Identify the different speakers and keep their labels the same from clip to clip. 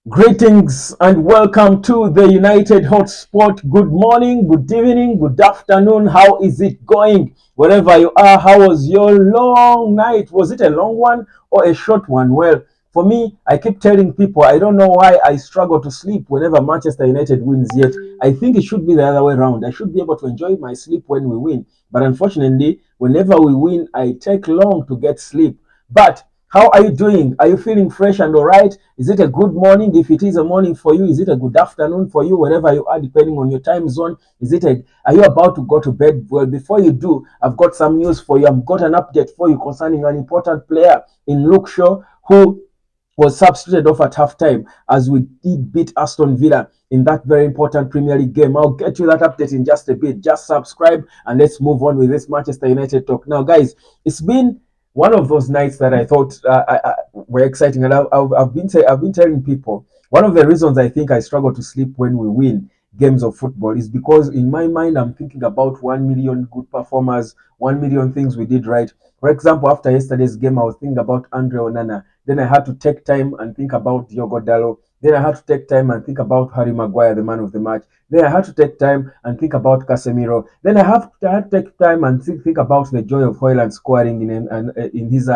Speaker 1: Greetings and welcome to the United Hotspot. Good morning, good evening, good afternoon. How is it going? Wherever you are, how was your long night? Was it a long one or a short one? Well, for me, I keep telling people I don't know why I struggle to sleep whenever Manchester United wins, yet I think it should be the other way around. I should be able to enjoy my sleep when we win. But unfortunately, whenever we win, I take long to get sleep. But how are you doing? Are you feeling fresh and all right? Is it a good morning? If it is a morning for you, is it a good afternoon for you, wherever you are, depending on your time zone? Are you about to go to bed? Well, before you do, I've got some news for you. I've got an update for you concerning an important player in Luke Shaw who was substituted off at halftime as we did beat Aston Villa in that very important Premier League game. I'll get you that update in just a bit. Just subscribe and let's move on with this Manchester United talk. Now, guys, it's been one of those nights that I thought were exciting, and I've been telling people one of the reasons I think I struggle to sleep when we win games of football is because in my mind I'm thinking about 1 million good performers, 1 million things we did right. For example, after yesterday's game, I was thinking about Andre Onana. Then I had to take time and think about Diogo Dalot. Then I had to take time and think about Harry Maguire, the man of the match. Then I had to take time and think about Casemiro. Then I had to take time and think about the joy of Hojlund scoring in his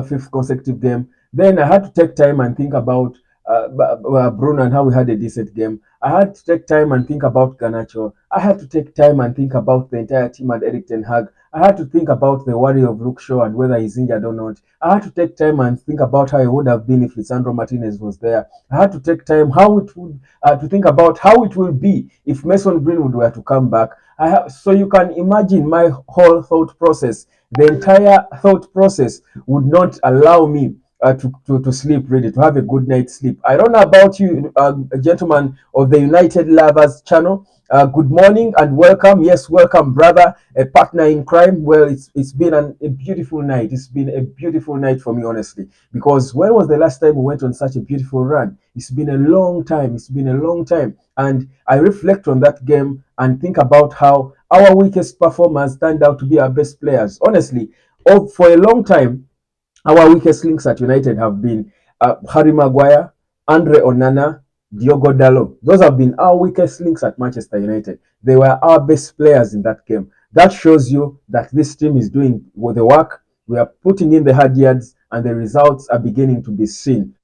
Speaker 1: fifth consecutive game. Then I had to take time and think about Bruno and how we had a decent game. I had to take time and think about Garnacho. I had to take time and think about the entire team and Erik Ten Hag. I had to think about the worry of Luke Shaw and whether he's injured or not. I had to take time and think about how it would have been if Lisandro Martinez was there. I had to take time to think about how it will be if Mason Greenwood were to come back. So you can imagine my whole thought process. The entire thought process would not allow me to sleep, really, to have a good night's sleep. I don't know about you, gentlemen of the United Lovers channel. Good morning and welcome. Yes, welcome, brother, a partner in crime. Well, it's been a beautiful night. It's been a beautiful night for me, honestly, because when was the last time we went on such a beautiful run? It's been a long time. It's been a long time. And I reflect on that game and think about how our weakest performers turned out to be our best players. Honestly, for a long time, our weakest links at United have been Harry Maguire, Andre Onana, Diogo Dalot. Those have been our weakest links at Manchester United. They were our best players in that game. That shows you that this team is doing the work. We are putting in the hard yards, and the results are beginning to be seen.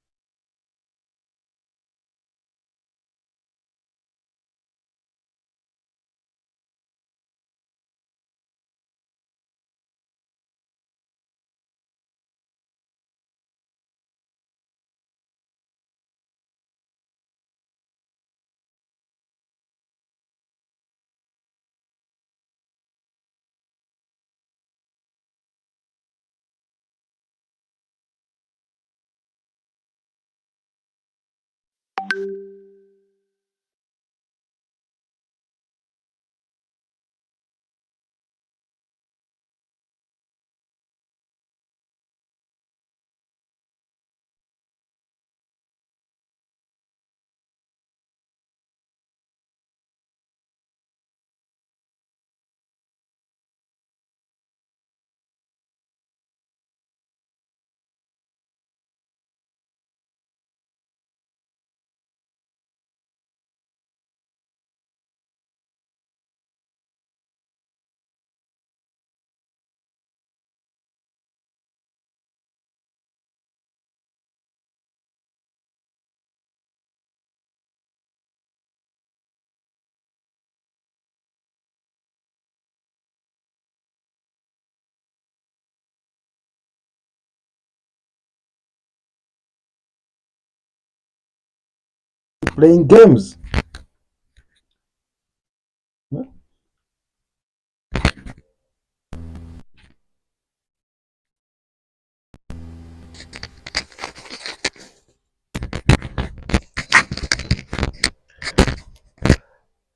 Speaker 1: Playing games.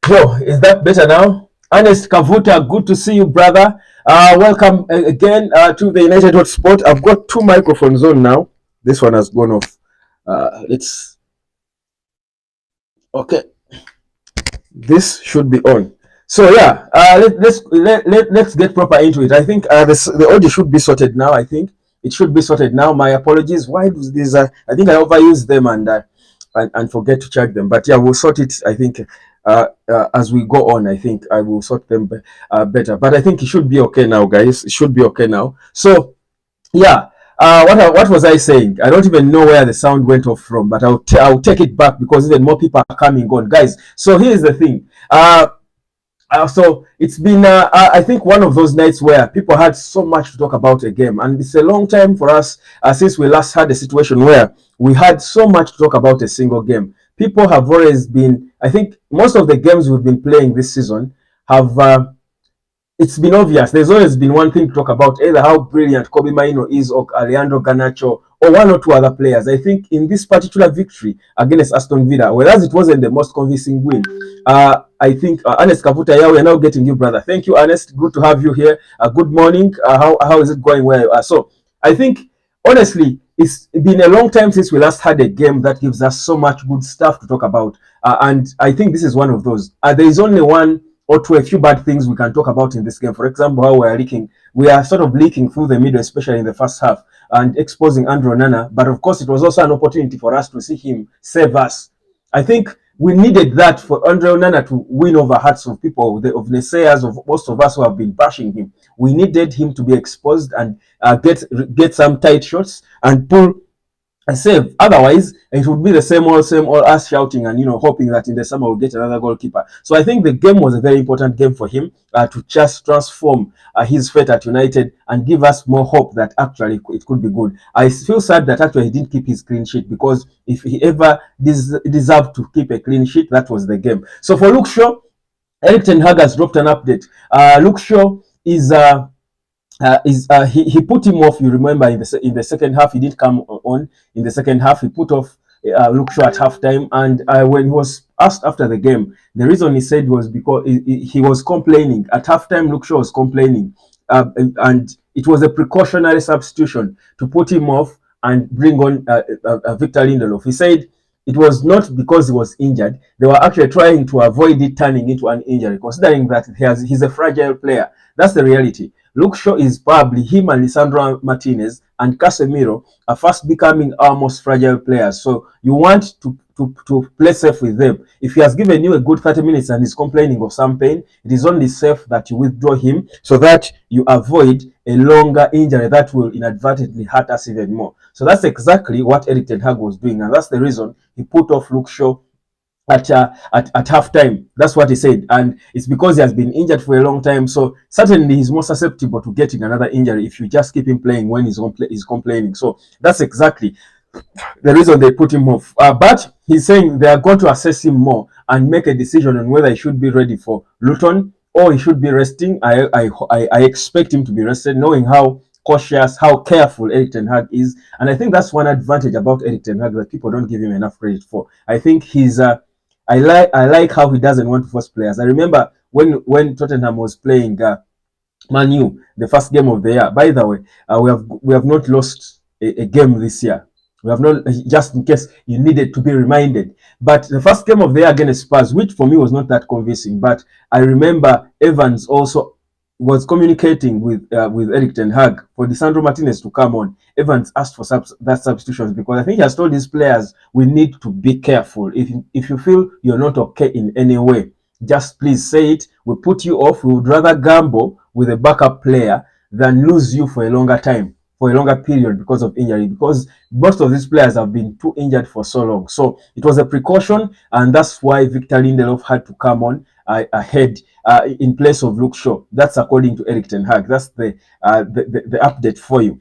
Speaker 1: So, is that better now? Ernest Kavuta, good to see you, brother. Welcome again to the United Hotspot. I've got two microphones on now. This one has gone off. Let's Okay. This should be on. So yeah, let's get proper into it. I think the audio should be sorted now. I think it should be sorted now. My apologies. Why do these? I think I overused them and forget to check them. But yeah, we'll sort it. I think as we go on. I think I will sort them better. But I think it should be okay now, guys. It should be okay now. So yeah. What was I saying? I don't even know where the sound went off from, but I'll take it back because even more people are coming on, guys. So here's the thing. So it's been, I think, one of those nights where people had so much to talk about a game, and it's a long time for us since we last had a situation where we had so much to talk about a single game. People have always been, I think, most of the games we've been playing this season have. It's been obvious. There's always been one thing to talk about, either how brilliant Kobe Maino is or Alejandro Garnacho or one or two other players. I think in this particular victory against Aston Villa, whereas it wasn't the most convincing win, I think Ernest Kavuta, yeah, we're now getting you, brother. Thank you, Ernest. Good to have you here. Good morning. How is it going where you are? So I think, honestly, it's been a long time since we last had a game that gives us so much good stuff to talk about. And I think this is one of those. There is only one or two, a few bad things we can talk about in this game. For example, how we are sort of leaking through the middle, especially in the first half, and exposing Andrew Onana. But of course, it was also an opportunity for us to see him save us. I think we needed that for Andre Onana to win over hearts of people, of naysayers, of most of us who have been bashing him. We needed him to be exposed and get some tight shots and pull a save. Otherwise, it would be the same old, us shouting and hoping that in the summer we'll get another goalkeeper. So I think the game was a very important game for him to just transform his fate at United and give us more hope that actually it could be good. I feel sad that actually he didn't keep his clean sheet, because if he ever deserved to keep a clean sheet, that was the game. So for Luke Shaw, Erik Ten Hag has dropped an update. Luke Shaw he put him off. You remember in the second half, he didn't come on. In the second half, he put off Luke Shaw at halftime. And when he was asked after the game, the reason he said was because he was complaining at halftime. Luke Shaw was complaining, and it was a precautionary substitution to put him off and bring on Victor Lindelof. He said it was not because he was injured. They were actually trying to avoid it turning into an injury, considering that he's a fragile player. That's the reality. Luke Shaw is probably, him and Lisandro Martinez and Casemiro are fast becoming our most fragile players. So you want to play safe with them. If he has given you a good 30 minutes and is complaining of some pain, it is only safe that you withdraw him so that you avoid a longer injury that will inadvertently hurt us even more. So that's exactly what Erik Ten Hag was doing, and that's the reason he put off Luke Shaw at halftime. That's what he said, and it's because he has been injured for a long time. So certainly he's more susceptible to getting another injury if you just keep him playing when he's complaining. So that's exactly the reason they put him off. But he's saying they are going to assess him more and make a decision on whether he should be ready for Luton or he should be resting. I expect him to be rested, knowing how cautious, how careful Erik Ten Hag is. And I think that's one advantage about Erik Ten Hag that people don't give him enough credit for. I think he's I like how he doesn't want to force players. I remember when Tottenham was playing Man U, the first game of the year. By the way, we have not lost a game this year. We have not, just in case you needed to be reminded. But the first game of the year against Spurs, which for me was not that convincing, but I remember Evans also was communicating with Erik Ten Hag for Lisandro Martinez to come on. Evans asked for that substitution because I think he has told his players, we need to be careful. If you feel you're not okay in any way, just please say it. We put you off. We would rather gamble with a backup player than lose you for a longer time, for a longer period because of injury, because most of these players have been too injured for so long. So it was a precaution, and that's why Victor Lindelof had to come on ahead in place of Luke Shaw. That's according to Erik Ten Hag. That's the update for you.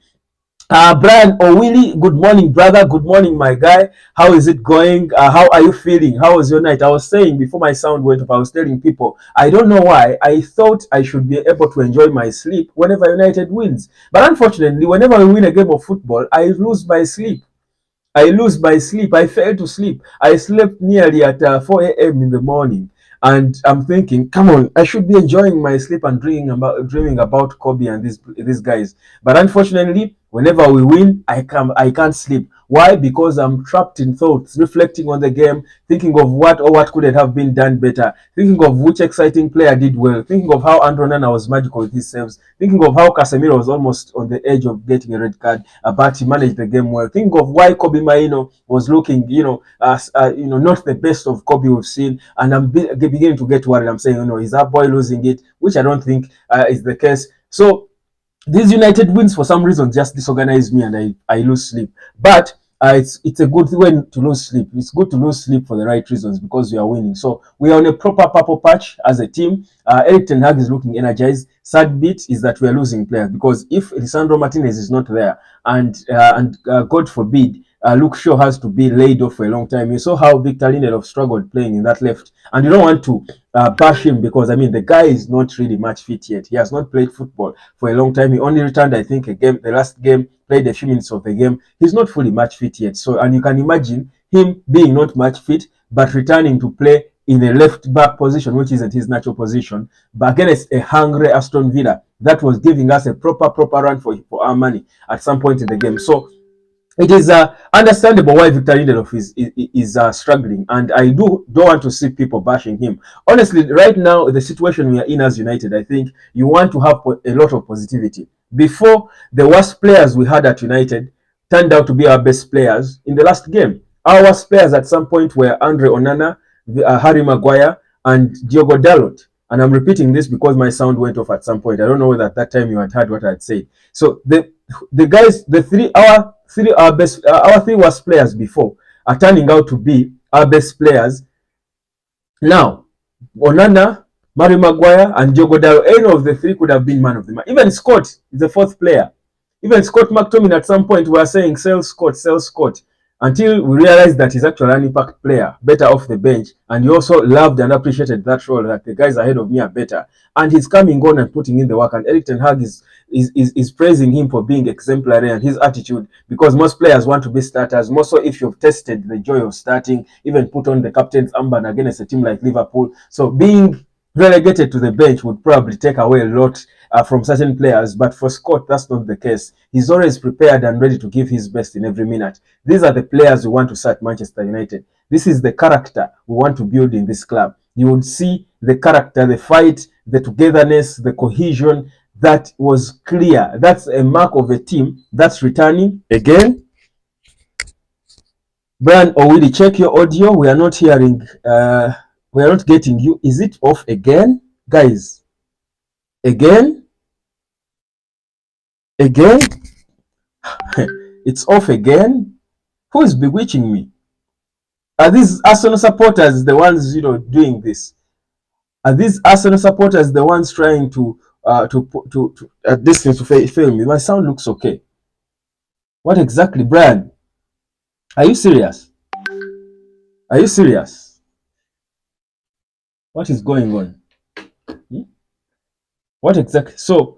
Speaker 1: Brian O'Willy, good morning, brother. Good morning, my guy. How is it going? How are you feeling? How was your night? I was saying before my sound went off, I was telling people, I don't know why, I thought I should be able to enjoy my sleep whenever United wins. But unfortunately, whenever we win a game of football, I lose my sleep. I fail to sleep. I slept nearly at 4 a.m. in the morning. And I'm thinking, come on, I should be enjoying my sleep and dreaming about Kobe and these guys. But unfortunately, Whenever we win, I can't sleep. Why? Because I'm trapped in thoughts, reflecting on the game, thinking of what could have been done better, thinking of which exciting player did well, thinking of how Onana was magical with his saves, thinking of how Casemiro was almost on the edge of getting a red card, but he managed the game well. Thinking of why Kobe Maino was looking, not the best of Kobe we've seen, and I'm beginning to get worried. I'm saying, is that boy losing it? Which I don't think is the case. So these United wins for some reason just disorganize me, and I lose sleep. But it's a good way to lose sleep. It's good to lose sleep for the right reasons because we are winning. So we are on a proper purple patch as a team. Erik Ten Hag is looking energized. Sad bit is that we are losing players because if Lisandro Martinez is not there, and God forbid, Luke Shaw has to be laid off for a long time. You saw how Victor Lindelof struggled playing in that left, and you don't want to bash him because the guy is not really match fit yet. He has not played football for a long time. He only returned, I think, the last game, played a few minutes of the game. He's not fully match fit yet. So, and you can imagine him being not match fit, but returning to play in a left back position, which isn't his natural position, but against a hungry Aston Villa that was giving us a proper run for our money at some point in the game. So it is understandable why Victor Lindelof is struggling, and I don't want to see people bashing him. Honestly, right now, the situation we are in as United, I think you want to have a lot of positivity. Before, the worst players we had at United turned out to be our best players in the last game. Our worst players at some point were Andre Onana, Harry Maguire, and Diogo Dalot. And I'm repeating this because my sound went off at some point. I don't know whether at that time you had heard what I had said. So the guys, our three worst players before are turning out to be our best players now. Onana, Harry Maguire, and Diogo Dalot. Any of the three could have been man of the match. Even Scott is the fourth player. Even Scott McTominay at some point were saying sell Scott, until we realized that he's actually an impact player, better off the bench, and he also loved and appreciated that role, that the guys ahead of me are better, and he's coming on and putting in the work. And Erik Ten Hag is praising him for being exemplary and his attitude, because most players want to be starters, more so if you've tested the joy of starting, even put on the captain's armband against a team like Liverpool. So being relegated to the bench would probably take away a lot from certain players, but for Scott, that's not the case. He's always prepared and ready to give his best in every minute. These are the players we want to start Manchester United. This is the character we want to build in this club. You would see the character, the fight, the togetherness, the cohesion that was clear. That's a mark of a team that's returning again. Brian Owili, check your audio. We are not hearing, we are not getting you. Is it off again? Guys, again? It's off again. Who is bewitching me? Are these Arsenal supporters the ones doing this? Are these Arsenal supporters the ones trying to this thing to fail me? My sound looks okay. What exactly, Brian? Are you serious? Are you serious? What is going on? What exactly? So,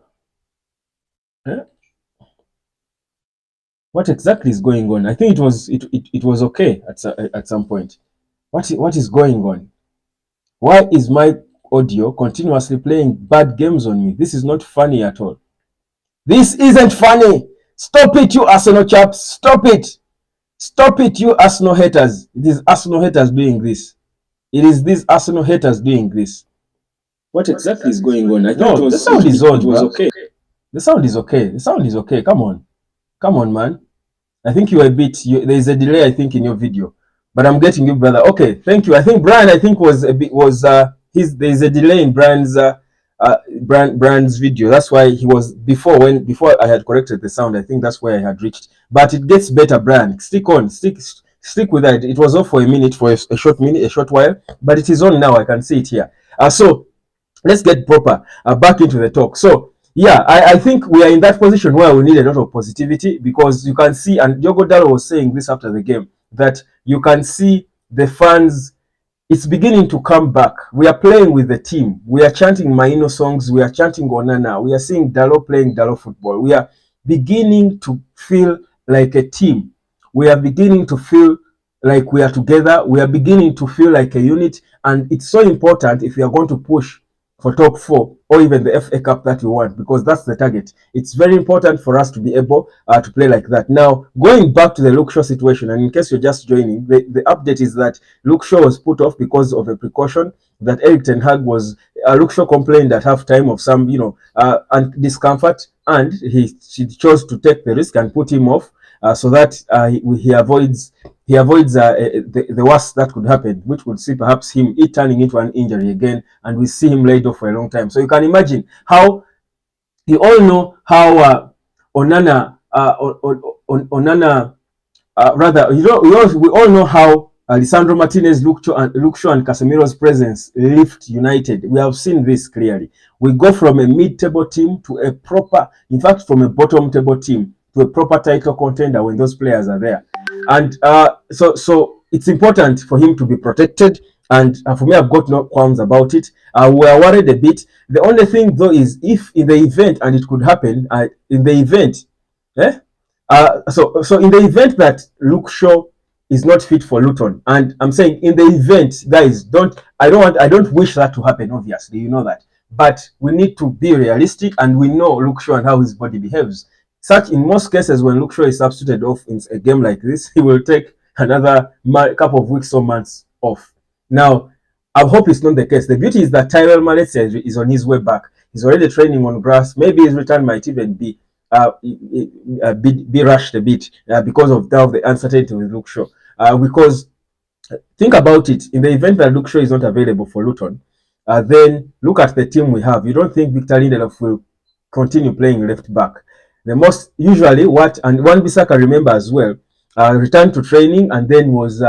Speaker 1: what exactly is going on? I think it was okay at some point. What is going on? Why is my audio continuously playing bad games on me? This is not funny at all. This isn't funny. Stop it, you Arsenal chaps. Stop it. Stop it, you Arsenal haters. It is Arsenal haters doing this. It is these Arsenal haters doing this. What exactly is going on? No, the sound is on. It was okay. The sound is okay. The sound is okay. Come on, man. I think you are a bit. There is a delay, I think, in your video, but I'm getting you, brother. Okay, thank you. I think Brian, there is a delay in Brian's video. That's why he was before I had corrected the sound. I think that's where I had reached. But it gets better, Brian. Stick on, stick with that. It was off for a minute, for a short while, but it is on now. I can see it here. So let's get proper back into the talk. So yeah, I think we are in that position where we need a lot of positivity, because you can see, and Diogo Dalot was saying this after the game, that you can see the fans, it's beginning to come back. We are playing with the team. We are chanting Maino songs. We are chanting Onana. We are seeing Dalot playing Dalot football. We are beginning to feel like a team. We are beginning to feel like we are together. We are beginning to feel like a unit. And it's so important if we are going to push for top 4 or even the FA Cup that we want, because that's the target. It's very important for us to be able to play like that. Now, going back to the Luke Shaw situation, and in case you're just joining, the update is that Luke Shaw was put off because of a precaution that Erik Ten Hag was. Luke Shaw complained at halftime of some, discomfort, and she chose to take the risk and put him off so that he avoids the worst that could happen, which would see perhaps him turning into an injury again, and we see him laid off for a long time. So you can imagine how you all know how Onana, we all know how Lisandro Martinez, Luke Shaw, and Casemiro's presence lift United. We have seen this clearly. We go from a mid-table team to a proper, in fact, from a bottom-table team to a proper title contender when those players are there. And so it's important for him to be protected. And for me, I've got no qualms about it. We're worried a bit. The only thing, though, is if in the event, and it could happen, in the event, so in the event that Luke Shaw is not fit for Luton, and I'm saying in the event, guys, I don't wish that to happen, obviously, you know that. But we need to be realistic, and we know Luke Shaw and how his body behaves. Such in most cases, when Luke Shaw is substituted off in a game like this, he will take another couple of weeks or months off. Now, I hope it's not the case. The beauty is that Tyrell Manasseh is on his way back. He's already training on grass. Maybe his return might even be rushed a bit because of the uncertainty with Luke Shaw. Because think about it, in the event that Luke Shaw is not available for Luton, then look at the team we have. You don't think Victor Lindelof will continue playing left back? The most usually and Wan-Bissaka, remember as well, returned to training and then was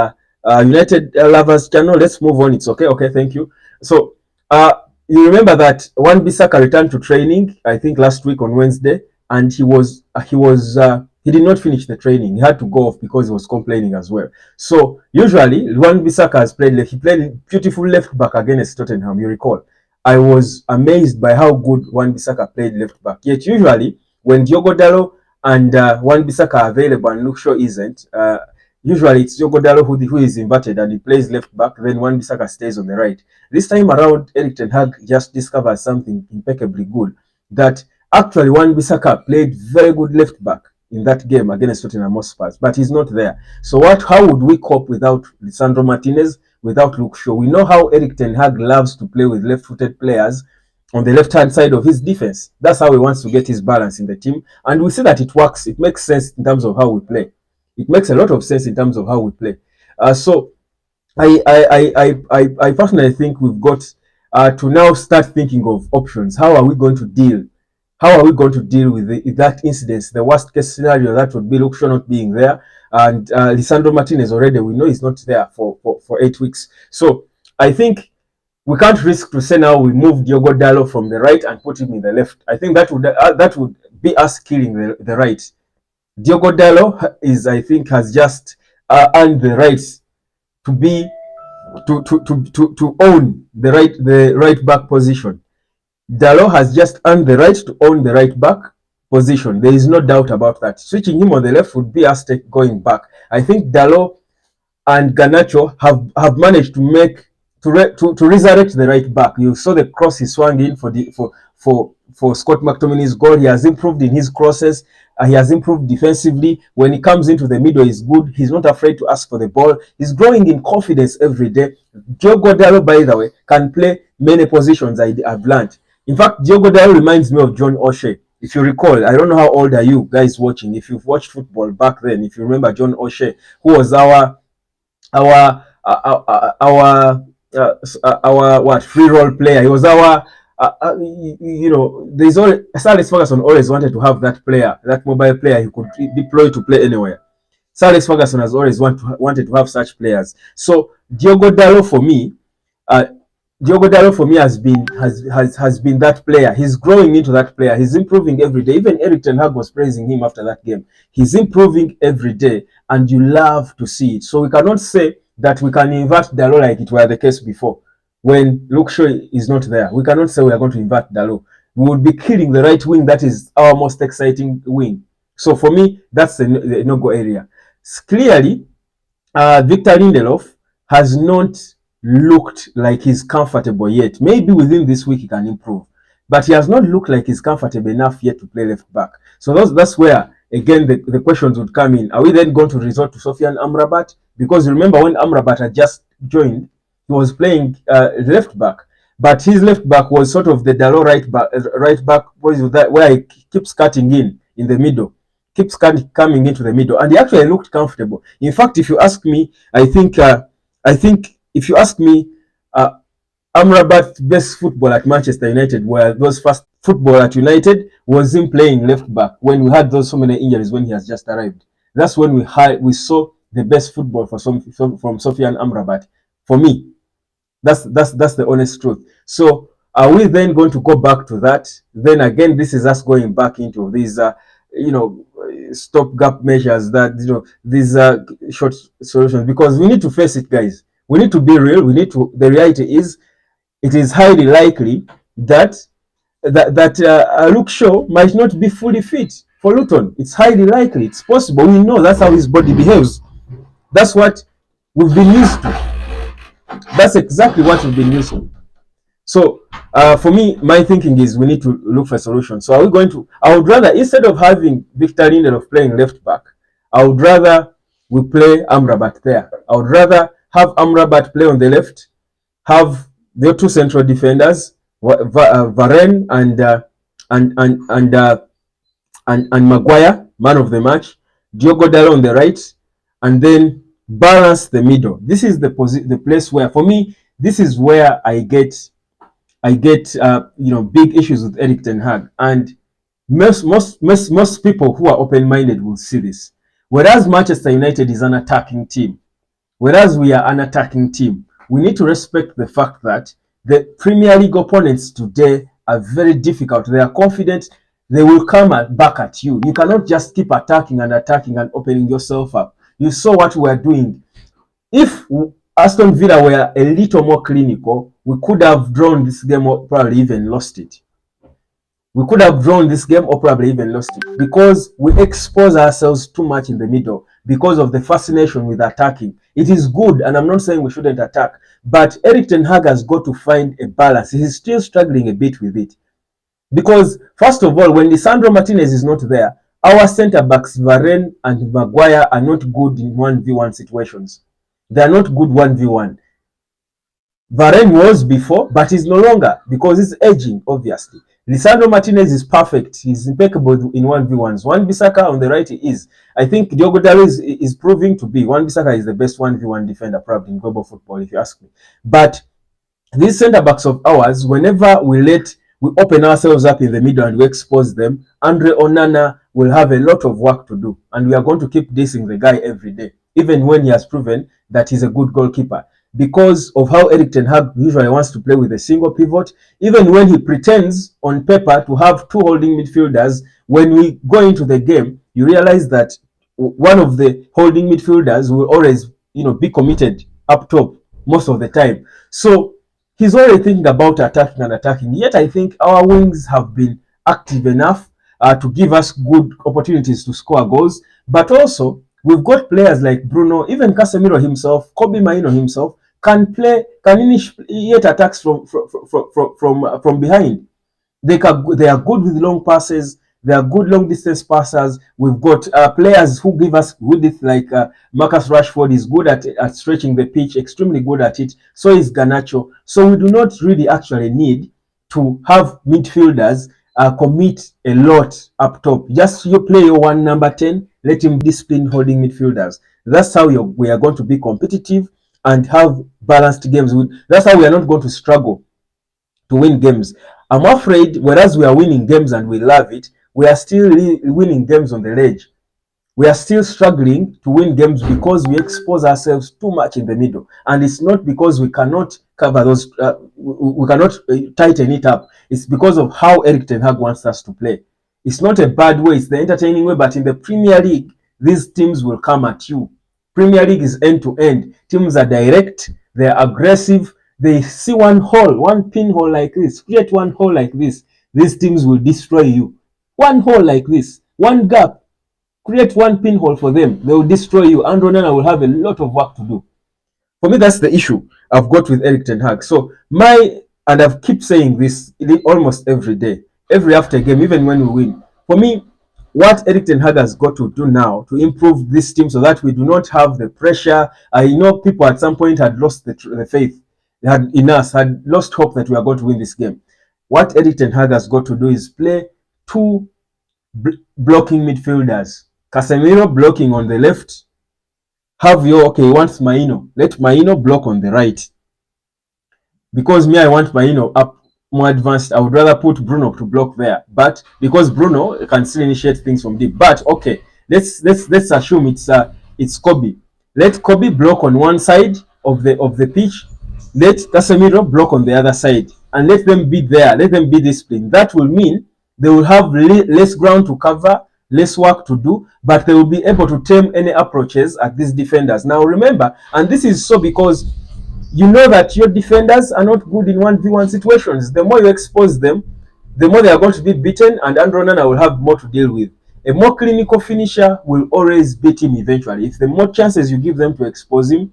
Speaker 1: United Lovers Channel. Let's move on. It's okay. Okay, thank you. So you remember that Wan-Bissaka returned to training, I think last week on Wednesday, and he did not finish the training. He had to go off because he was complaining as well. So usually Wan-Bissaka has played. He played beautiful left back against Tottenham. You recall, I was amazed by how good Wan-Bissaka played left back. Yet usually when Diogo Dalot and Wan-Bissaka are available and Luke Shaw isn't, usually it's Diogo Dalot who is inverted and he plays left back, then Wan-Bissaka stays on the right. This time around, Erik Ten Hag just discovered something impeccably good, that actually Wan-Bissaka played very good left back in that game against Tottenham Hotspur, but he's not there. So how would we cope without Lisandro Martinez, without Luke Shaw? We know how Erik Ten Hag loves to play with left-footed players on the left-hand side of his defense. That's how he wants to get his balance in the team. And we see that it works. It makes sense in terms of how we play. It makes a lot of sense in terms of how we play. So I personally think we've got to now start thinking of options. How are we going to deal with that incident? The worst case scenario, that would be Luke Shaw not being there. And Lisandro Martinez already, we know he's not there for 8 weeks. So I think we can't risk to say now we move Diogo Dalot from the right and put him in the left. I think that would be us killing the right. Diogo Dalot has just earned the rights to be to own the right back position. Dalot has just earned the right to own the right back position. There is no doubt about that. Switching him on the left would be us going back. I think Dalot and Garnacho have managed to resurrect the right back. You saw the cross he swung in for Scott McTominay's goal. He has improved in his crosses. He has improved defensively. When he comes into the middle, he's good. He's not afraid to ask for the ball. He's growing in confidence every day. Diogo Dalot, by the way, can play many positions. I've learned. In fact, Diogo Dalot reminds me of John O'Shea. If you recall, I don't know how old are you guys watching. If you've watched football back then, if you remember John O'Shea, who was our free role player. He was our there's always Sir Alex Ferguson always wanted to have that player, that mobile player he could deploy to play anywhere. Sir Alex Ferguson has always wanted to have such players. So Diogo Dalot for me has been that player. He's growing into that player. He's improving every day. Even Erik Ten Hag was praising him after that game. He's improving every day, and you love to see it. So we cannot say that we can invert Dalot like it were the case before. When Luke Shaw is not there, we cannot say we are going to invert Dalot. We would be killing the right wing. That is our most exciting wing. So for me, that's the no-go area. Clearly, Victor Lindelof has not looked like he's comfortable yet. Maybe within this week he can improve, but he has not looked like he's comfortable enough yet to play left back. So that's where again the questions would come in. Are we then going to resort to Sofian Amrabat? Because remember when Amrabat had just joined, he was playing left back, but his left back was sort of the Dalot right back where he keeps cutting in the middle, keeps coming into the middle, and he actually looked comfortable. In fact, if you ask me, I think if you ask me, Amrabat's best football at Manchester United, where those first football at United was him playing left back when we had those so many injuries when he has just arrived. That's when we saw the best football from Sofian Amrabat. For me, that's the honest truth. So are we then going to go back to that? Then again, this is us going back into these stopgap measures, that these short solutions, because we need to face it, guys. We need to be real. The reality is, it is highly likely that Luke Shaw might not be fully fit for Luton. It's highly likely. It's possible. We know that's how his body behaves. That's what we've been used to. That's exactly what we've been used to. So for me, my thinking is we need to look for a solution. So are we going to? I would rather, instead of having Victor Lindelof playing left back, I would rather we play Amrabat there. I would rather have Amrabat play on the left, have the two central defenders, Varane and Maguire, man of the match, Diogo Dalot on the right, and then balance the middle. This is the place where, for me, this is where I get big issues with Erik Ten Hag, and most people who are open-minded will see this. Whereas Manchester United is an attacking team, whereas we are an attacking team, we need to respect the fact that the Premier League opponents today are very difficult. They are confident. They will come back at you. You cannot just keep attacking and opening yourself up. You saw what we are doing. If Aston Villa were a little more clinical, we could have drawn this game or probably even lost it. We could have drawn this game or probably even lost it, because we expose ourselves too much in the middle because of the fascination with attacking. It is good, and I'm not saying we shouldn't attack, but Erik Ten Hag has got to find a balance. He's still struggling a bit with it. Because, first of all, when Lisandro Martinez is not there, our centre-backs, Varane and Maguire, are not good in 1v1 situations. They are not good 1v1. Varane was before, but he's no longer, because he's aging, obviously. Lisandro Martinez is perfect. He's impeccable in 1v1s. Wan-Bissaka on the right is. I think Diogo Dalot is proving to be. Wan-Bissaka is the best 1v1 defender probably in global football, if you ask me. But these centre-backs of ours, whenever we open ourselves up in the middle and we expose them, Andre Onana will have a lot of work to do. And we are going to keep dissing the guy every day, even when he has proven that he's a good goalkeeper. Because of how Erik Ten Hag usually wants to play with a single pivot, even when he pretends on paper to have two holding midfielders, when we go into the game, you realize that one of the holding midfielders will always, be committed up top most of the time. So he's already thinking about attacking. Yet I think our wings have been active enough to give us good opportunities to score goals. But also, we've got players like Bruno, even Casemiro himself, Kobe Mainoo himself, can initiate attacks from behind. They are good with long passes. They are good long distance passers. We've got players who give us width, like Marcus Rashford is good at stretching the pitch, extremely good at it. So is Garnacho. So we do not really actually need to have midfielders commit a lot up top. Just you play your one number 10, let him discipline holding midfielders. That's how we are going to be competitive and have balanced games. That's how we are not going to struggle to win games. I'm afraid, whereas we are winning games and we love it, we are still winning games on the ledge. We are still struggling to win games because we expose ourselves too much in the middle. And it's not because we cannot cover those, we cannot tighten it up. It's because of how Erik Ten Hag wants us to play. It's not a bad way, it's the entertaining way, but in the Premier League, these teams will come at you. Premier League is end-to-end. Teams are direct, they're aggressive, they see one pinhole like this, create one hole like this. These teams will destroy you. One hole like this, one gap, create one pinhole for them. They will destroy you. And Onana will have a lot of work to do. For me, that's the issue. I've got with Erik Ten Hag. So and I've keep saying this almost every day, every after game, even when we win. For me, what Erik Ten Hag has got to do now to improve this team so that we do not have the pressure. I know people at some point had lost the faith in us, had lost hope that we are going to win this game. What Erik Ten Hag has got to do is play two blocking midfielders. Casemiro blocking on the left. Have your, okay, he wants Maino. Let Maino block on the right. Because me, I want Maino up more advanced. I would rather put Bruno to block there. But because Bruno can still initiate things from deep. But okay, let's assume it's Kobe. Let Kobe block on one side of the pitch. Let Casemiro block on the other side. And let them be there. Let them be disciplined. That will mean they will have less ground to cover, less work to do, but they will be able to tame any approaches at these defenders. Now remember, and this is so because you know that your defenders are not good in 1v1 situations. The more you expose them, the more they are going to be beaten, and Onana will have more to deal with. A more clinical finisher will always beat him eventually. If the more chances you give them to expose him,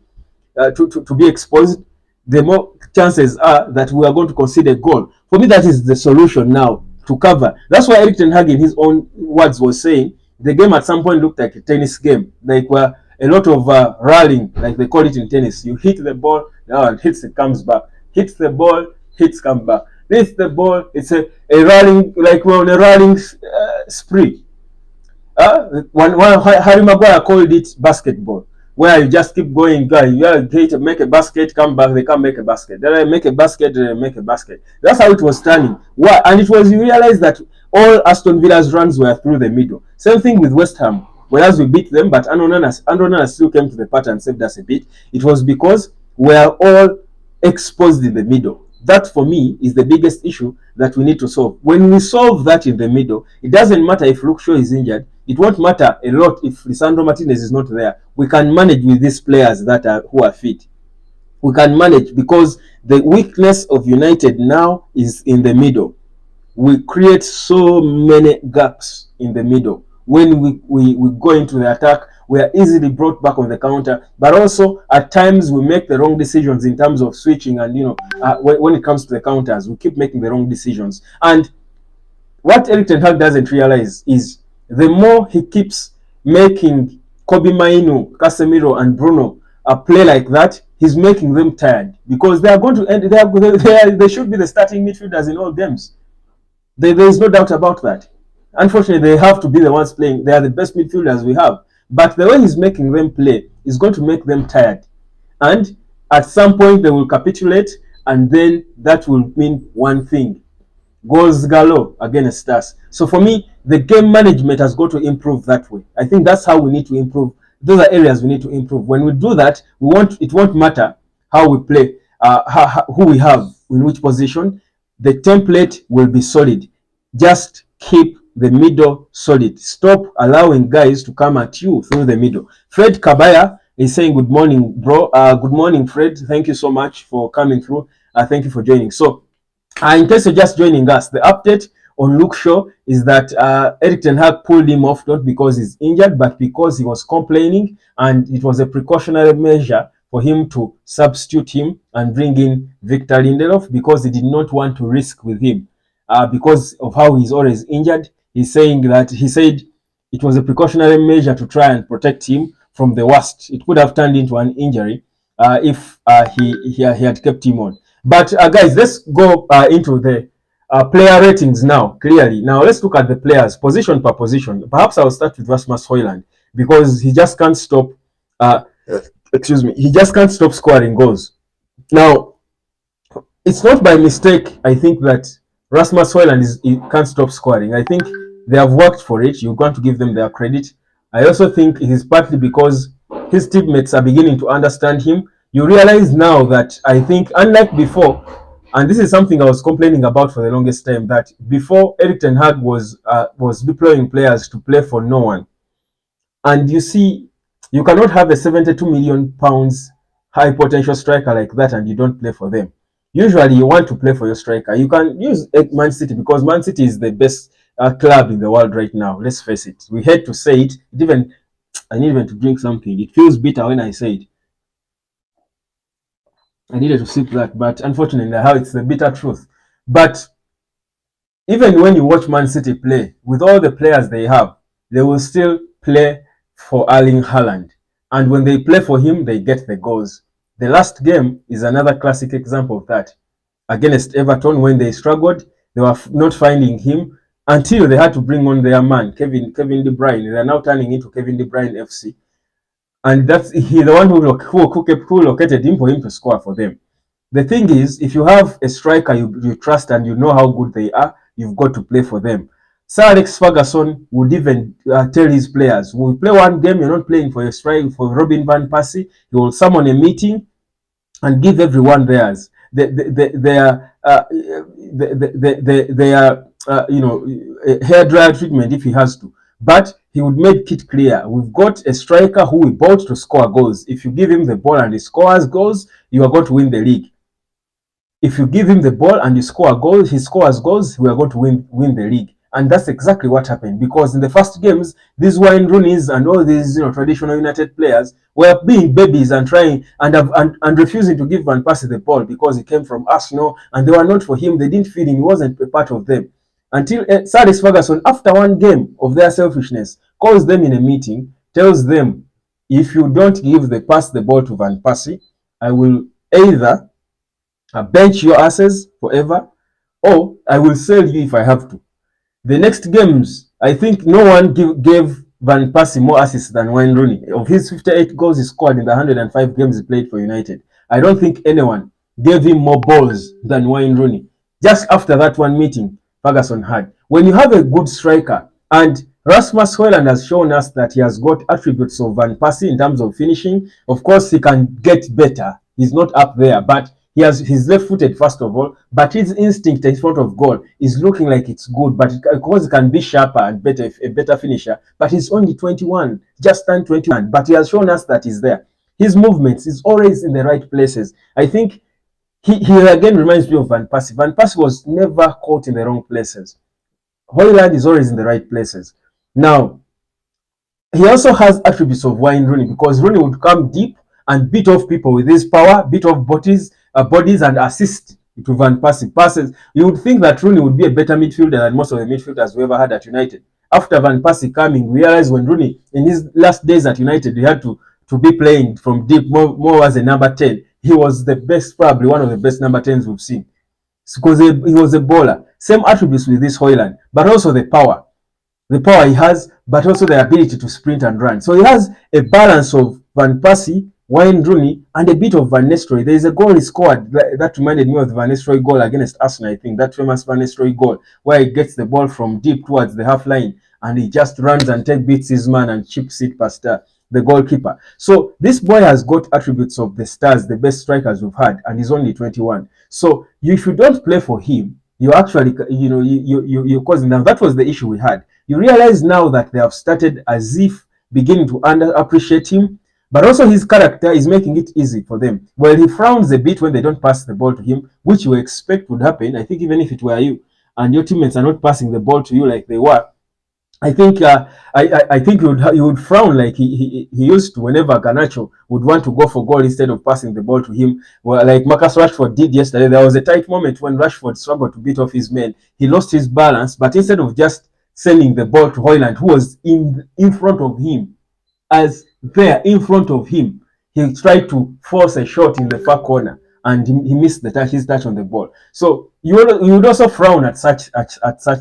Speaker 1: to be exposed, the more chances are that we are going to concede a goal. For me, that is the solution now to cover. That's why Erik Ten Hag, in his own words, was saying the game at some point looked like a tennis game. Like where a lot of rallying, like they call it in tennis. You hit the ball, now it hits, it comes back. Hits the ball, hits, come back. Hits the ball. It's a rallying, like we're on a rallying spree. One Harry Maguire called it basketball, where you just keep going, guy. You hit, make a basket, come back, they can't make a basket. Then I make a basket, make a basket. That's how it was turning. Why? And it was, you realize that all Aston Villa's runs were through the middle. Same thing with West Ham. Whereas we beat them, but Onana still came to the party and saved us a bit. It was because we are all exposed in the middle. That for me is the biggest issue that we need to solve. When we solve that in the middle, it doesn't matter if Luke Shaw is injured. It won't matter a lot if Lisandro Martinez is not there. We can manage with these players who are fit. We can manage because the weakness of United now is in the middle. We create so many gaps in the middle. When we go into the attack, we are easily brought back on the counter, but also at times we make the wrong decisions in terms of switching, and when it comes to the counters, we keep making the wrong decisions. And what Erik Ten Hag doesn't realize is the more he keeps making Kobe Mainu, Casemiro, and Bruno play like that, he's making them tired because they are going to end. They should be the starting midfielders in all games. There is no doubt about that. Unfortunately, they have to be the ones playing. They are the best midfielders we have. But the way he's making them play is going to make them tired. And at some point, they will capitulate, and then that will mean one thing: goals galore against us. So for me, the game management has got to improve that way. I think that's how we need to improve. Those are areas we need to improve. When we do that, it won't matter how we play, who we have in which position. The template will be solid. Just keep the middle solid. Stop allowing guys to come at you through the middle. Fred Kabaya is saying good morning, bro. Good morning, Fred. Thank you so much for coming through. Thank you for joining. So in case you're just joining us, the update on Luke Shaw is that Erik Ten Hag pulled him off not because he's injured, but because he was complaining, and it was a precautionary measure for him to substitute him and bring in Victor Lindelof because he did not want to risk with him because of how he's always injured. He said it was a precautionary measure to try and protect him from the worst. It could have turned into an injury if he had kept him on. But guys, let's go into the player ratings now. Clearly, now let's look at the players position per position. Perhaps I'll start with Rasmus Hojlund because he just can't stop. He just can't stop scoring goals. Now, it's not by mistake. I think that Rasmus Hojlund can't stop scoring. I think they have worked for it. You're going to give them their credit. I also think it is partly because his teammates are beginning to understand him. You realize now that I think, unlike before, and this is something I was complaining about for the longest time, that before Erik Ten Hag was deploying players to play for no one. And you see, you cannot have a £72 million high potential striker like that and you don't play for them. Usually you want to play for your striker. You can use Man City because Man City is the best club in the world right now. Let's face it. We hate to say it. I need even to drink something. It feels bitter when I say it. I needed to sip that, but unfortunately, how it's the bitter truth. But even when you watch Man City play, with all the players they have, they will still play for Erling Haaland. And when they play for him, they get the goals. The last game is another classic example of that. Against Everton, when they struggled, they were not finding him until they had to bring on their man, Kevin De Bruyne. They are now turning into Kevin De Bruyne FC. And that's he the one who located him for him to score for them. The thing is, if you have a striker you trust and you know how good they are, you've got to play for them. Sir Alex Ferguson would even tell his players, "We play one game, you're not playing for a strike for Robin van Persie." He will summon a meeting and give everyone theirs. Their hair dryer treatment if he has to. But he would make it clear, we've got a striker who we bought to score goals. If you give him the ball and he scores goals, you are going to win the league. If you give him the ball and he scores goals, we are going to win the league. And that's exactly what happened, because in the first games, these Wayne Rooney's and all these traditional United players were being babies and trying and refusing to give Van Persie the ball because he came from Arsenal and they were not for him. They didn't feel him. He wasn't a part of them. Until Sir Alex Ferguson, after one game of their selfishness, calls them in a meeting, tells them, if you don't pass the ball to Van Persie, I will either bench your asses forever, or I will sell you if I have to. The next games, I think no one gave Van Persie more assists than Wayne Rooney. Of his 58 goals he scored in the 105 games he played for United, I don't think anyone gave him more balls than Wayne Rooney. Just after that one meeting Ferguson had. When you have a good striker, and Rasmus Hojlund has shown us that he has got attributes of Van Persie in terms of finishing. Of course, he can get better. He's not up there, but he's left-footed first of all, but his instinct in front of goal is looking like it's good, but because he can be sharper and a better finisher. But he's only 21, just turned 21, but he has shown us that he's there. His movements is always in the right places. I think he again reminds me of Van Persie. Van Persie was never caught in the wrong places. Hojlund is always in the right places. Now, he also has attributes of Wayne Rooney, because Rooney would come deep and beat off people with his power, beat off bodies and assist to Van Persie passes. You would think that Rooney would be a better midfielder than most of the midfielders we ever had at United. After Van Persie coming, we realized when Rooney, in his last days at United, he had to be playing from deep, more as a number 10. He was the best, probably one of the best number 10s we've seen. Because he was a bowler. Same attributes with this Hojlund, but also the power. The power he has, but also the ability to sprint and run. So he has a balance of Van Persie, Wayne Rooney, and a bit of Van Nistelrooy. There is a goal he scored that reminded me of the Van Nistelrooy goal against Arsenal, I think, that famous Van Nistelrooy goal, where he gets the ball from deep towards the half line, and he just runs and beats his man and chips it past the goalkeeper. So this boy has got attributes of the stars, the best strikers we've had, and he's only 21. So if you don't play for him, you actually, you're causing them. That was the issue we had. You realize now that they have started as if beginning to underappreciate him, but also his character is making it easy for them. Well, he frowns a bit when they don't pass the ball to him, which you expect would happen. I think even if it were you and your teammates are not passing the ball to you like they were, I think I think he would frown like he used to whenever Garnacho would want to go for goal instead of passing the ball to him. Well, like Marcus Rashford did yesterday. There was a tight moment when Rashford struggled to beat off his men. He lost his balance, but instead of just sending the ball to Hojlund, who was in front of him, as there in front of him, he tried to force a shot in the far corner, and he missed his touch on the ball. So you would also frown at such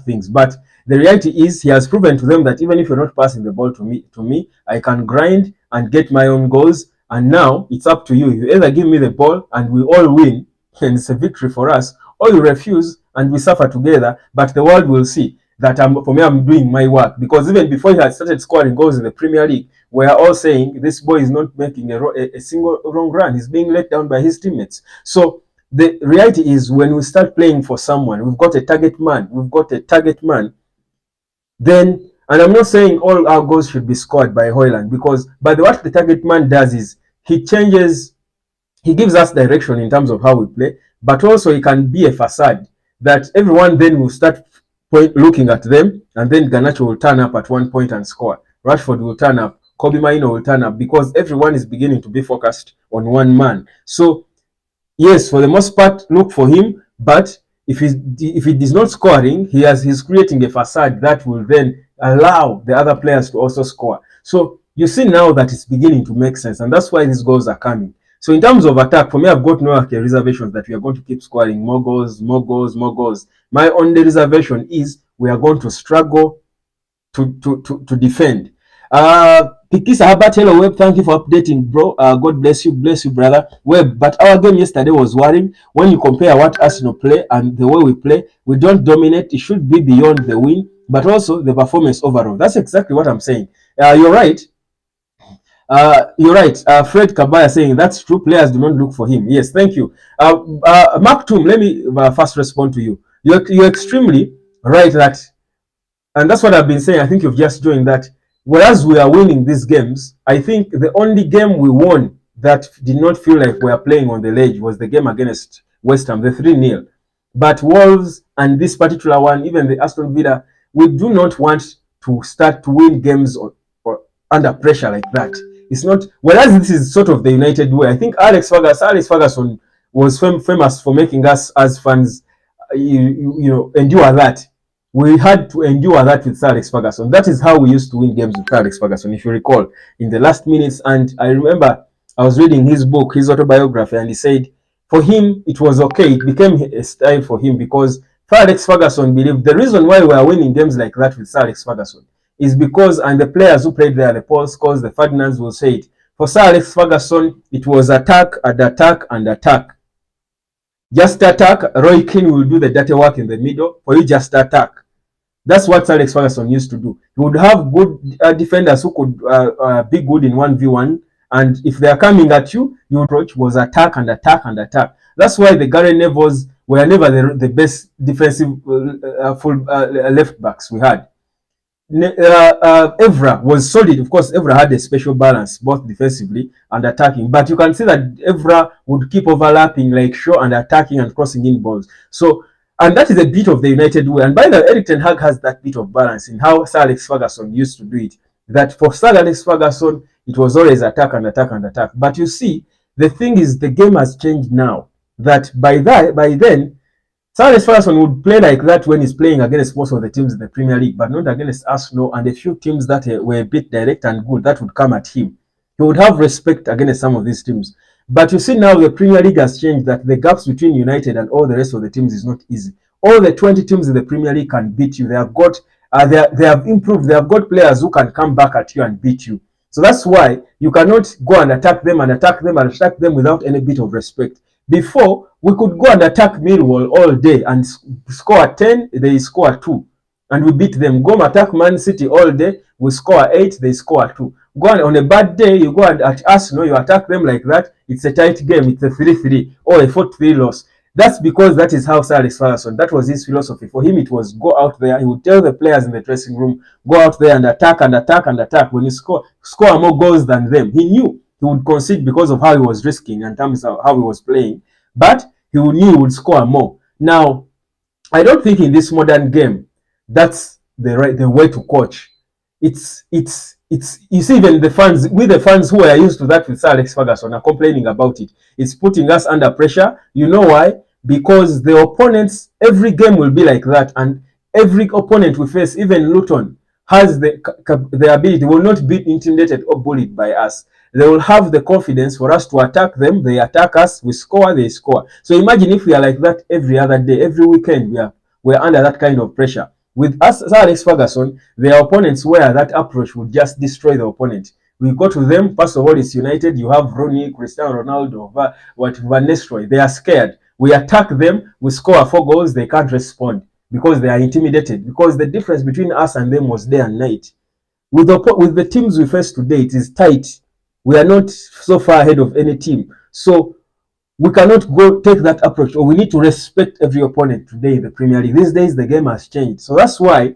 Speaker 1: things, but the reality is he has proven to them that even if you're not passing the ball to me, I can grind and get my own goals. And now it's up to you. You either give me the ball and we all win, and it's a victory for us, or you refuse and we suffer together. But the world will see that for me, I'm doing my work. Because even before he had started scoring goals in the Premier League, we are all saying this boy is not making a single wrong run. He's being let down by his teammates. So the reality is, when we start playing for someone, we've got a target man. Then, and I'm not saying all our goals should be scored by Hojlund, because what the target man does is he gives us direction in terms of how we play, but also he can be a facade that everyone then will start looking at them, and then Garnacho will turn up at one point and score. Rashford will turn up, Kobe Maino will turn up, because everyone is beginning to be focused on one man. So yes, for the most part, look for him. But if it is not scoring, he's creating a facade that will then allow the other players to also score. So you see now that it's beginning to make sense, and that's why these goals are coming. So in terms of attack, for me, I've got no reservations that we are going to keep scoring more goals, more goals, more goals. My only reservation is we are going to struggle to defend. Pikisa Herbert, hello Web, thank you for updating, bro. God bless you, brother. Web, but our game yesterday was worrying. When you compare what Arsenal play and the way we play, we don't dominate. It should be beyond the win, but also the performance overall. That's exactly what I'm saying. You're right. You're right. Fred Kabaya saying that's true. Players do not look for him. Yes, thank you. Mark Toom, let me first respond to you. You're extremely right that, and that's what I've been saying. I think you've just joined that. Whereas we are winning these games, I think the only game we won that did not feel like we are playing on the ledge was the game against West Ham, the 3-0. But Wolves and this particular one, even the Aston Villa, we do not want to start to win games or under pressure like that. It's not. Whereas this is sort of the United way. I think Alex Ferguson was famous for making us as fans, endure that. We had to endure that with Sir Alex Ferguson. That is how we used to win games with Sir Alex Ferguson, if you recall, in the last minutes. And I remember I was reading his book, his autobiography, and he said for him it was okay. It became a style for him because Sir Alex Ferguson believed the reason why we are winning games like that with Sir Alex Ferguson is because, and the players who played there, the Paul Scholes, the Ferdinands will say it, for Sir Alex Ferguson, it was attack and attack and attack. Just attack. Roy Keane will do the dirty work in the middle. For you, just attack. That's what Sir Alex Ferguson used to do. He would have good defenders who could be good in 1v1. And if they are coming at you, your approach was attack and attack and attack. That's why the Gary Nevilles were never the best defensive full left backs we had. Evra was solid. Of course, Evra had a special balance, both defensively and attacking. But you can see that Evra would keep overlapping like Shaw and attacking and crossing in balls. So, and that is a bit of the United way. And by the way, Erik Ten Hag has that bit of balance in how Sir Alex Ferguson used to do it. That for Sir Alex Ferguson, it was always attack and attack and attack. But you see, the thing is, the game has changed now. That by then, Sir Alex Ferguson would play like that when he's playing against most of the teams in the Premier League, but not against Arsenal and a few teams that were a bit direct and good that would come at him. He would have respect against some of these teams. But you see now the Premier League has changed, that the gaps between United and all the rest of the teams is not easy. All the 20 teams in the Premier League can beat you. They have got, they have improved. They have got players who can come back at you and beat you. So that's why you cannot go and attack them and attack them and attack them without any bit of respect. Before, we could go and attack Millwall all day and score 10, they score 2. And we beat them. Go and attack Man City all day, we score 8, they score 2. Go on a bad day, you go and at Arsenal, you attack them like that, it's a tight game, it's a 3-3 or a 4-3 loss. That's because that is how Sir Alex Ferguson, that was his philosophy. For him, it was go out there. He would tell the players in the dressing room, go out there and attack and attack and attack. When you score more goals than them, he knew he would concede because of how he was risking in terms of how he was playing. But he knew he would score more. Now, I don't think in this modern game, that's the way to coach. It's you see, even the fans who are used to that with Sir Alex Ferguson are complaining about it. It's putting us under pressure. You know why? Because the opponents, every game will be like that, and every opponent we face, even Luton, has the ability, will not be intimidated or bullied by us. They will have the confidence for us to attack them. They attack us, we score, they score. So imagine if we are like that every other day, every weekend, we're under that kind of pressure. With us, Sir Alex Ferguson, their opponents where that approach would just destroy the opponent. We go to them, first of all, it's United. You have Rooney, Cristiano Ronaldo, Van Nistelrooy. They are scared. We attack them, we score 4 goals, they can't respond because they are intimidated. Because the difference between us and them was day and night. With the teams we face today, it is tight. We are not so far ahead of any team. So we cannot go take that approach, or we need to respect every opponent today in the Premier League. These days, the game has changed. So that's why,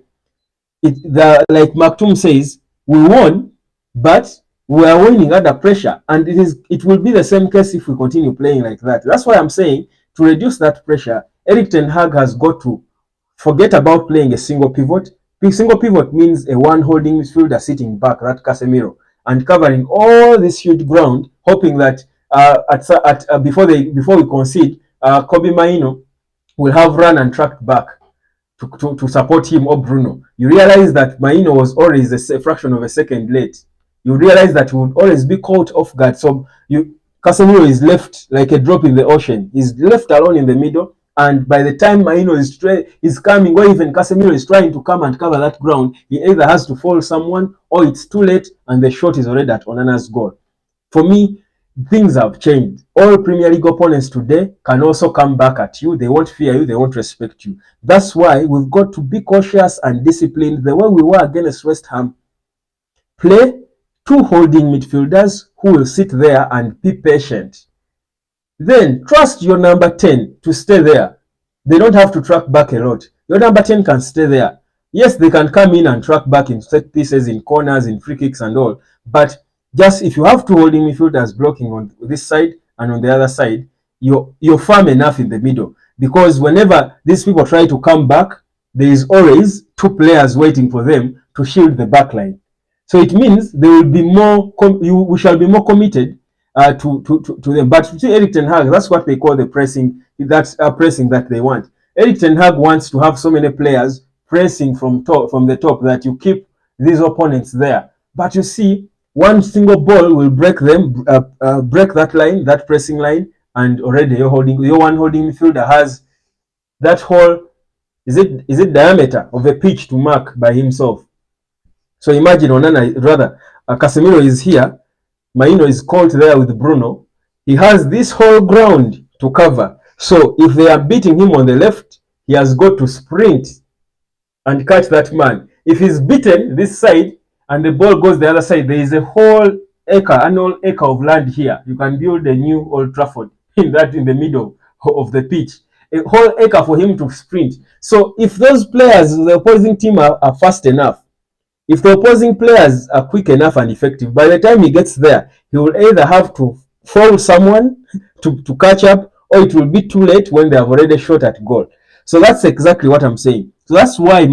Speaker 1: like Maktoum says, we won, but we are winning under pressure. And it will be the same case if we continue playing like that. That's why I'm saying, to reduce that pressure, Erik Ten Hag has got to forget about playing a single pivot. A single pivot means a one holding midfielder sitting back, that Casemiro, and covering all this huge ground, hoping that before we concede, Kobe Maino will have run and tracked back to support him or Bruno. You realize that Maino was always a fraction of a second late. You realize that he would always be caught off guard. So Casemiro is left like a drop in the ocean. He's left alone in the middle, and by the time Maino is coming, or even Casemiro is trying to come and cover that ground, he either has to fall someone or it's too late and the shot is already at Onana's goal. For me, things have changed. All Premier League opponents today can also come back at you. They won't fear you. They won't respect you. That's why we've got to be cautious and disciplined the way we were against West Ham. Play two holding midfielders who will sit there and be patient. Then trust your number 10 to stay there. They don't have to track back a lot. Your number 10 can stay there. Yes, they can come in and track back in set pieces, in corners, in free kicks and all. But just if you have two holding midfielders blocking on this side and on the other side, you're firm enough in the middle. Because whenever these people try to come back, there is always two players waiting for them to shield the back line. So it means there will be we shall be more committed to them. But to Erik Ten Hag, that's what they call the pressing. That's pressing that they want. Erik Ten Hag wants to have so many players pressing from the top that you keep these opponents there. But you see, one single ball will break them, break that line, that pressing line, and already your one holding midfielder has that whole diameter of a pitch to mark by himself. So imagine Casemiro is here, Maino is caught there with Bruno. He has this whole ground to cover. So if they are beating him on the left, he has got to sprint and catch that man. If he's beaten this side and the ball goes the other side, there is a whole annual acre of land here. You can build a new Old Trafford in the middle of the pitch. A whole acre for him to sprint. So if those players, the opposing team are fast enough, if the opposing players are quick enough and effective, by the time he gets there, he will either have to foul someone to catch up, or it will be too late when they have already shot at goal. So that's exactly what I'm saying. So that's why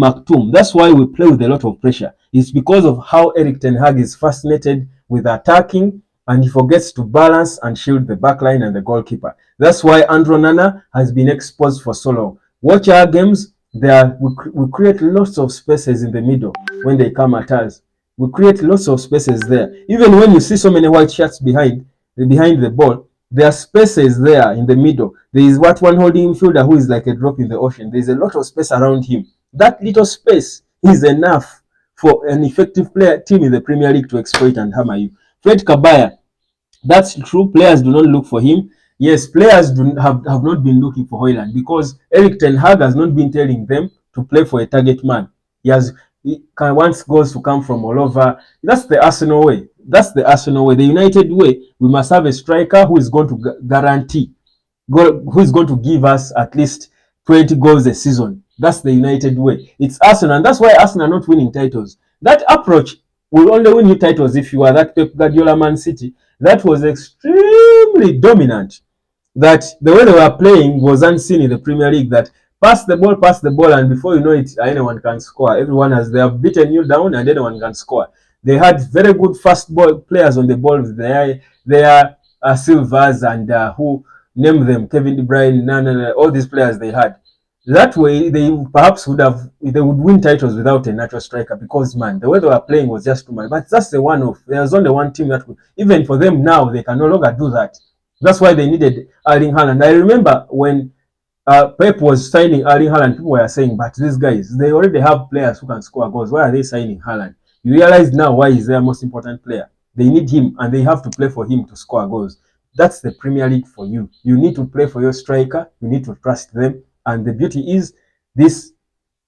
Speaker 1: that's why we play with a lot of pressure. It's because of how Erik Ten Hag is fascinated with attacking, and he forgets to balance and shield the backline and the goalkeeper. That's why Onana has been exposed for so long. Watch our games. We create lots of spaces in the middle when they come at us. We create lots of spaces there. Even when you see so many white shirts behind the ball, there are spaces there in the middle. There is one holding midfielder who is like a drop in the ocean. There is a lot of space around him. That little space is enough for an effective team in the Premier League to exploit and hammer you. Fred Kabaya, that's true. Players do not look for him. Yes, players have not been looking for Hojlund because Erik Ten Hag has not been telling them to play for a target man. He wants goals to come from all over. That's the Arsenal way. That's the Arsenal way. The United way, we must have a striker who is going to guarantee, who is going to give us at least 20 goals a season. That's the United way. It's Arsenal, and that's why Arsenal are not winning titles. That approach will only win you titles if you are that Pep Guardiola Man City. That was extremely dominant. That the way they were playing was unseen in the Premier League. That pass the ball, and before you know it, anyone can score. They have beaten you down, and anyone can score. They had very good fast ball players on the ball. They are Silvers and who name them, Kevin De Bruyne, all these players they had. That way, they would win titles without a natural striker because, man, the way they were playing was just too much. But that's the one-off. There's only one team that even for them now, they can no longer do that. That's why they needed Erling Haaland. I remember when Pep was signing Erling Haaland, people were saying, but these guys, they already have players who can score goals. Why are they signing Haaland? You realize now why he's their most important player. They need him, and they have to play for him to score goals. That's the Premier League for you. You need to play for your striker. You need to trust them. And the beauty is this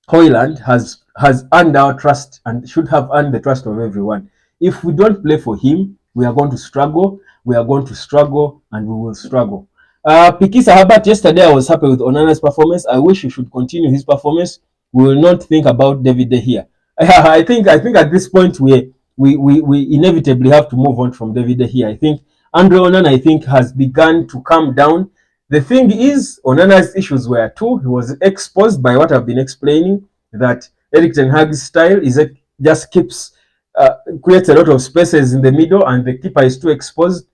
Speaker 1: Hojlund has earned our trust and should have earned the trust of everyone. If we don't play for him, we are going to struggle. We are going to struggle, and we will struggle. Pikisa Habat, yesterday I was happy with Onana's performance. I wish he should continue his performance. We will not think about David De Gea. I think at this point we inevitably have to move on from David De Gea. I think Andre Onana has begun to calm down. The thing is, Onana's issues were too. He was exposed by what I've been explaining, that Erik Ten Hag's style just creates a lot of spaces in the middle, and the keeper is too exposed.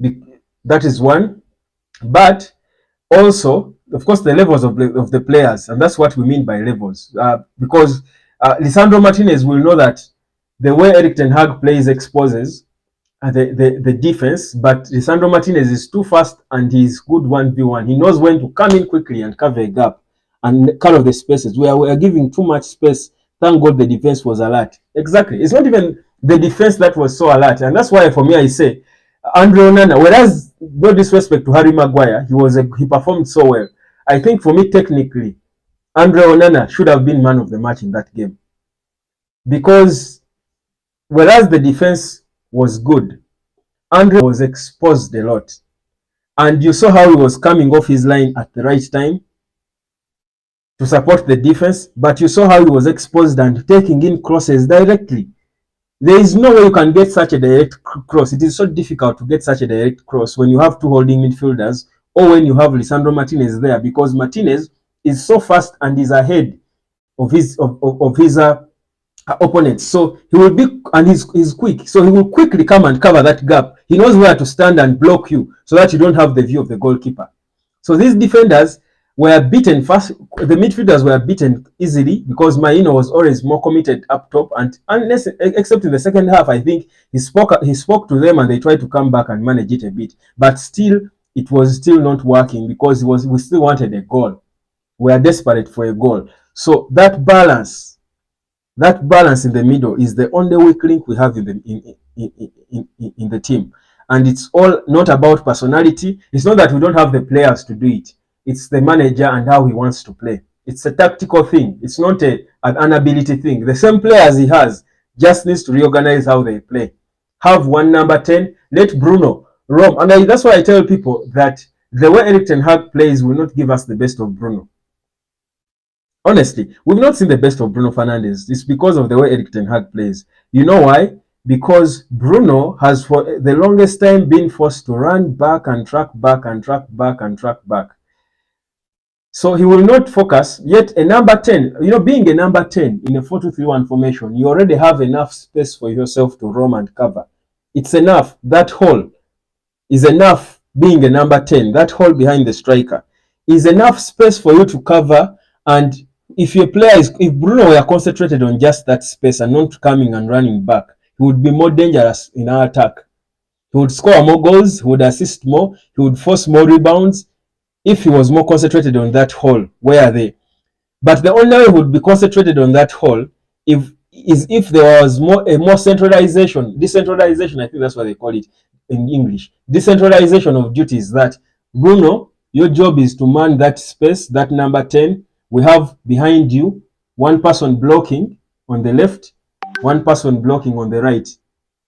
Speaker 1: That is one. But also, of course, the levels of the players, and that's what we mean by levels. Because Lisandro Martinez will know that the way Erik Ten Hag plays exposes the defense, but Lisandro Martinez is too fast and he's good 1v1. He knows when to come in quickly and cover a gap and cover the spaces. We are giving too much space. Thank God the defense was alert. Exactly. It's not even the defense that was so alert. And that's why for me I say Andre Onana, whereas no disrespect to Harry Maguire, he performed so well. I think for me technically, Andre Onana should have been man of the match in that game. Because whereas the defense was good, Andre was exposed a lot. And you saw how he was coming off his line at the right time to support the defense, but you saw how he was exposed and taking in crosses directly. There is no way you can get such a direct cross. It is so difficult to get such a direct cross when you have two holding midfielders or when you have Lisandro Martinez there, because Martinez is so fast and is ahead of his opponents. So he will be, and he's quick. So he will quickly come and cover that gap. He knows where to stand and block you so that you don't have the view of the goalkeeper. So these defenders were beaten fast. The midfielders were beaten easily because Maino was always more committed up top, and except in the second half, I think he spoke to them and they tried to come back and manage it a bit. But still, it was still not working because we still wanted a goal. We are desperate for a goal. So that balance in the middle is the only weak link we have in the team. And it's all not about personality. It's not that we don't have the players to do it. It's the manager and how he wants to play. It's a tactical thing. It's not an inability thing. The same players he has just needs to reorganize how they play. Have one number 10, let Bruno roam. And that's why I tell people that the way Erik Ten Hag plays will not give us the best of Bruno. Honestly, we've not seen the best of Bruno Fernandes. It's because of the way Erik Ten Hag plays. You know why? Because Bruno has for the longest time been forced to run back and track back and track back and track back. So he will not focus. Yet a number 10, being a number 10 in a 4-2-3-1 formation, you already have enough space for yourself to roam and cover. It's enough. That hole is enough. Being a number 10, that hole behind the striker is enough space for you to cover. And if Bruno were concentrated on just that space and not coming and running back, he would be more dangerous in our attack. He would score more goals, he would assist more, he would force more rebounds if he was more concentrated on that hole. But the only way he would be concentrated on that hole if there was more decentralization, I think that's what they call it in English. Decentralization of duties, that Bruno, your job is to man that space, that number 10. We have behind you one person blocking on the left, one person blocking on the right.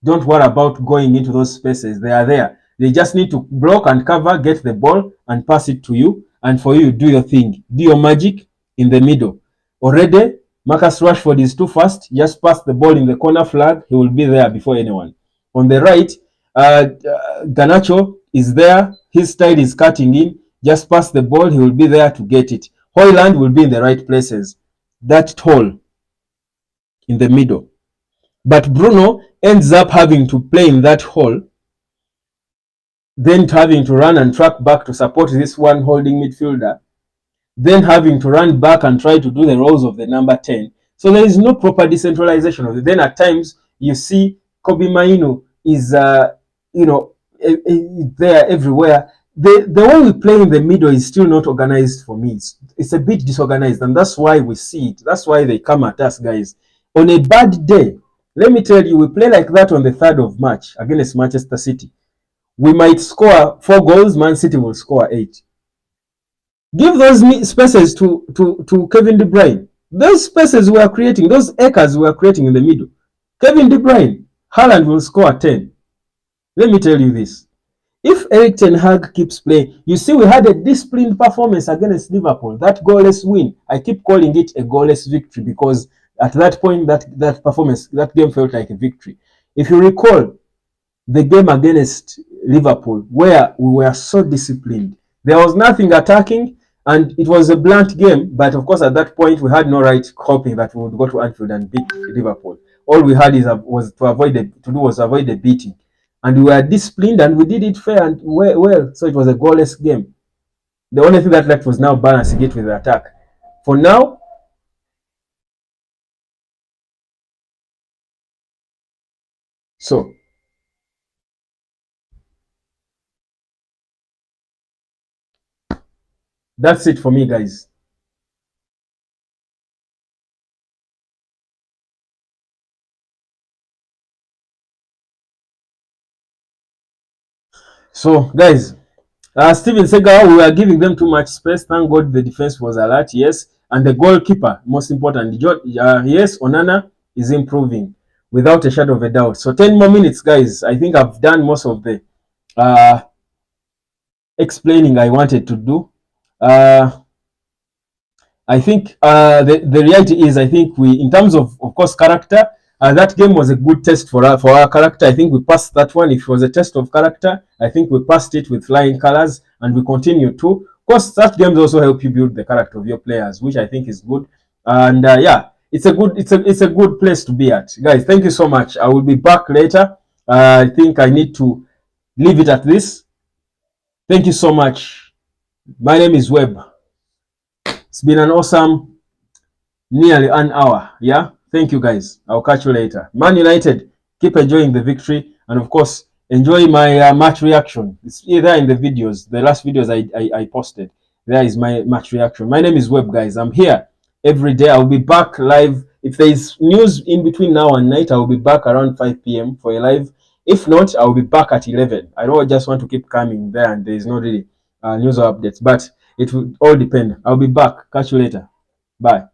Speaker 1: Don't worry about going into those spaces. They are there. They just need to block and cover, get the ball and pass it to you. And for you, do your thing. Do your magic in the middle. Already, Marcus Rashford is too fast. Just pass the ball in the corner flag. He will be there before anyone. On the right, Garnacho is there. His style is cutting in. Just pass the ball. He will be there to get it. Hojlund will be in the right places. That hole in the middle. But Bruno ends up having to play in that hole, then having to run and track back to support this one holding midfielder, then having to run back and try to do the roles of the number 10. So there is no proper decentralization of it. Then at times you see Kobe Maino is there everywhere. The way we play in the middle is still not organized for me. It's a bit disorganized, and that's why we see it. That's why they come at us, guys. On a bad day, let me tell you, we play like that on the 3rd of March against Manchester City. We might score 4 goals, Man City will score 8. Give those spaces to Kevin De Bruyne. Those spaces we are creating, those acres we are creating in the middle. Kevin De Bruyne, Haaland will score 10. Let me tell you this. If Erik Ten Hag keeps playing, you see we had a disciplined performance against Liverpool. That goalless win, I keep calling it a goalless victory because at that point, that performance, that game felt like a victory. If you recall the game against Liverpool, where we were so disciplined, there was nothing attacking, and it was a blunt game. But of course, at that point, we had no right hoping that we would go to Anfield and beat Liverpool. All we had was avoid the beating. and we were disciplined and we did it fair and well. So it was a goalless game. The only thing that left was now balancing it with the attack. For now, so that's it for me, guys. So, guys, Steven Segal, we were giving them too much space. Thank God the defense was alert, yes. And the goalkeeper, most important, yes, Onana is improving without a shadow of a doubt. So 10 more minutes, guys. I think I've done most of the uh, explaining I wanted to do. Uh, I think the reality is, I think we, in terms of course, character, that game was a good test for our character. I think we passed that one. If it was a test of character, I think we passed it with flying colors, and we continue to. Of course, such games also help you build the character of your players, which I think is good. And yeah, it's a good place to be at, guys. Thank you so much. I will be back later. I think I need to leave it at this. Thank you so much. My name is Webb. It's been an awesome nearly an hour. Yeah, thank you, guys. I'll catch you later. Man United, keep enjoying the victory, and of course, enjoy my match reaction. It's either in the videos, the last videos I posted. There is my match reaction. My name is Webb, guys. I'm here every day. I'll be back live. If there is news in between now and night, I'll be back around 5 p.m. for a live. If not, I'll be back at 11. I don't just want to keep coming there, and there is not really news or updates, but it will all depend. I'll be back. Catch you later. Bye.